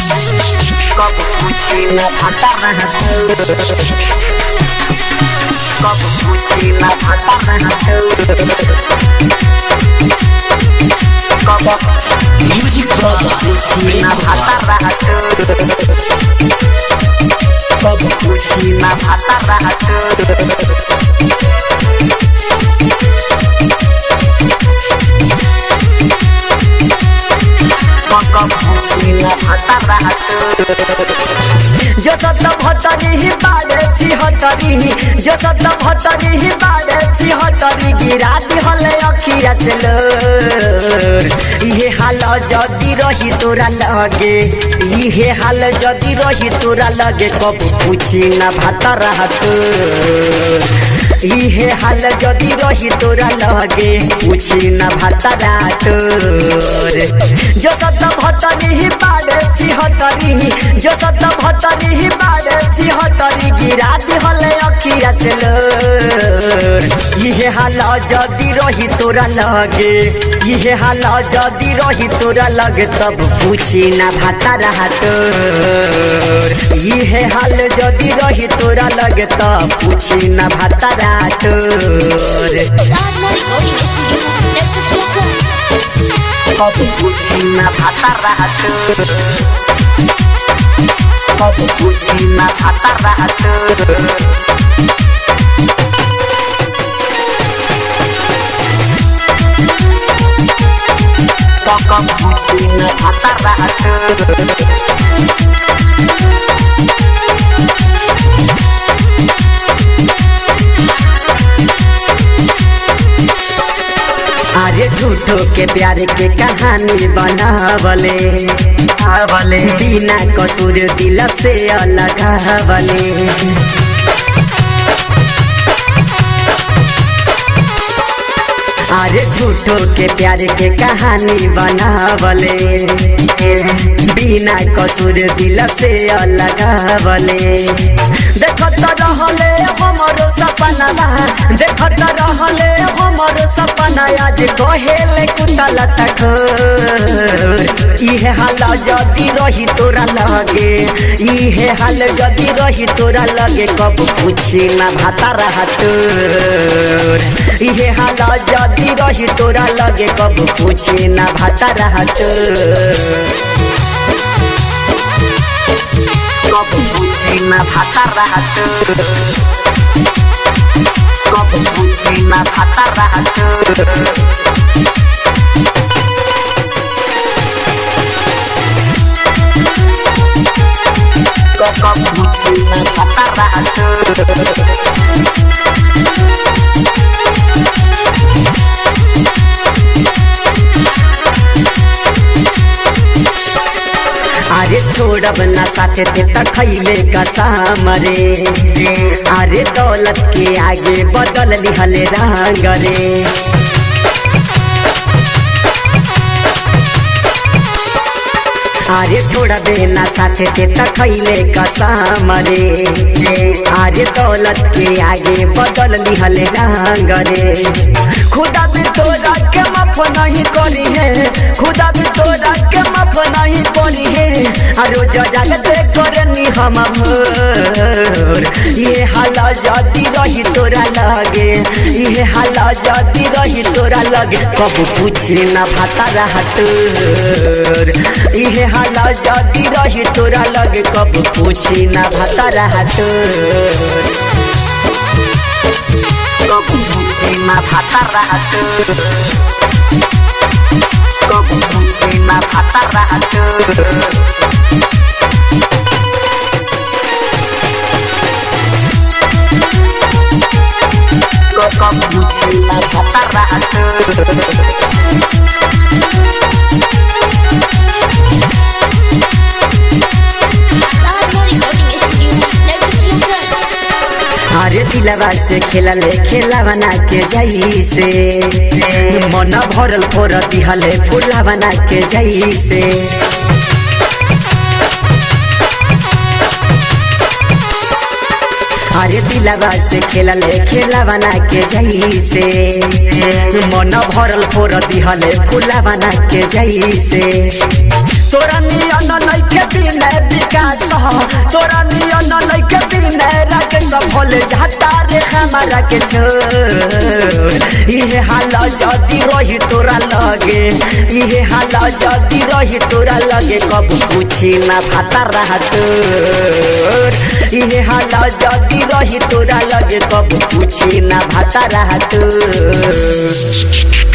कब पूछी न भाता रहत कब पूछी न भाता रहत कब म्यूजिक पूछी न भाता रहत कब पूछी न भाता रहत जो सत भतरी ही बाड़े चिहतरी जो सत भतरी ही बाड़े चिहतरी गिरा दिहले अखिया से लोर इहे हाल जदी रही तोरा लगे इहे हाल जदी रही तोरा लगे कब पूछी ना भाता रहत इहे हाल जदी रही तोरा लगे पूछी ना भाता रहत जो सत भतरी ही बाड़े चिहतरी जो सत भतरी ही बाड़े चिहतरी गिरा दिहले अखिया से लोर इहे हाल जदी रही तोरा लगे इहे हाल जदी रही तोरा लगे तब पूछी ना भाता रहत इहे हाल जदी रही तोरा लगे तब पूछी ना भाता रहत कब पूछी न भाता रहत कब पूछी न भाता रहत कब पूछी न भाता रहत अरे झूठो के प्यार के कहानी बनावले बिना कसूर दिल से अलग हवले अरे झूठो के प्यार के कहानी बनावले बिना कसूर दिल से अलग हवले देखत रहले हमरो सपना देखत रहले हमरो सपना आज कहेले कुतला तक इहे हाल जदी रही तोरा लगे इहे हाल जदी रही तोरा लगे कब पूछी ना भाता रहत इहे हाल जदी रही तोरा लगे कब पूछी ना भाता रहत कब पूछी न भाता रहत कब पूछी न भाता रहत कब पूछी न भाता रहत अरे छोड़ब ना साथे ते तखैले कसम रे अरे दौलत के आगे बदल लिहले रंग रे अरे छोड़बे ना साथे ते तखैले कसम रे अरे दौलत के आगे बदल लिहले रंग रे खुदा भी तोरा के माफ नहीं करी है खुदा भी तोरा के माफ नहीं करी है अरे जगत करनी हम भोर ये हाल जदी रही तोरा लगे ये हाल जदी रही तोरा लगे कब पूछी ना भाता रहत ये हाल जदी रही तोरा लगे कब पूछी ना भाता रहत कब पूछी न भाता रहत कब पूछी न भाता रहत कब पूछी न भाता रहत अरे दिलवा से खेलले खेला बना के जाई से मन भरल फोर दिहले फूला बना के जाई से अरे दिलवा से खेलले खेला बना के जाई से मन भरल फोर दिहले फूला बना के जाई से तोरा नियन नइखे बिना भतार हमारा के छोड़ इहे हाल जदी रही तोरा लगे इहे हाल जदी रही तोरा लगे कब पूछी ना भतार तोर इहे हाल जदी रही तोरा लगे कब पूछी ना भतार तोर